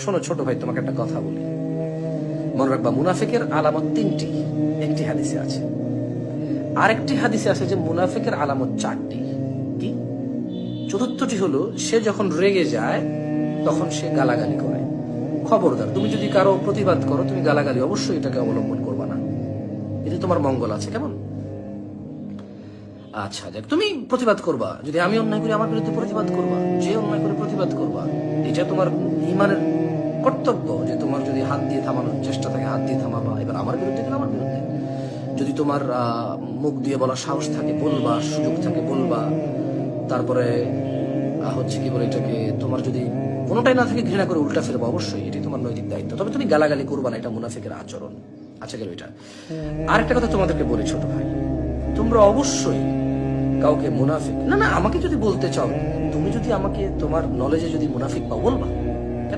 শোনো ছোট ভাই, তোমাকে একটা কথা বলি, মনে রাখবা মুনাফিকের আলামত তিনটি, একটি হাদিসে আছে। আরেকটি হাদিসে আছে যে মুনাফিকের আলামত চারটি। কি? চতুর্থটি হলো সে যখন রেগে যায় তখন সে গালাগালি করে। খবরদার, তুমি যদি কারো প্রতিবাদ করো, তুমি গালাগালি অবশ্যই এটাকে অবলম্বন করবা না, এতে তোমার মঙ্গল আছে। কেমন? আচ্ছা দেখ, তুমি প্রতিবাদ করবা, যদি আমি অন্যায় করি আমার বিরুদ্ধে প্রতিবাদ করবা, যে অন্যায় করে প্রতিবাদ করবা, এটা তোমার ইমানের কর্তব্য। যে তোমার যদি হাত দিয়ে থামানোর চেষ্টা থাকে, হাত দিয়ে থামাবা। এবার আমার বিরুদ্ধে গেলে আমার বিরুদ্ধে, যদি তোমার মুখ দিয়ে বলার সাহস থাকে বলবা, সুযোগ থাকে বলবা। তারপরে হচ্ছে কি বলে এটাকে, তোমার যদি কোনোটাই না থাকে ঘৃণা করে উল্টা ফেরবো, অবশ্যই এটি তোমার নৈতিক দায়িত্ব। তবে তুমি গালাগালি করবা না, এটা মুনাফিকের আচরণ। আচ্ছা গেল এটা। আরেকটা কথা তোমাদেরকে বলি ছোট ভাই, তোমরা অবশ্যই কাউকে মুনাফিক না আমাকে যদি বলতে চাও, তুমি যদি আমাকে তোমার নলেজে যদি মুনাফিক পাও বলবা।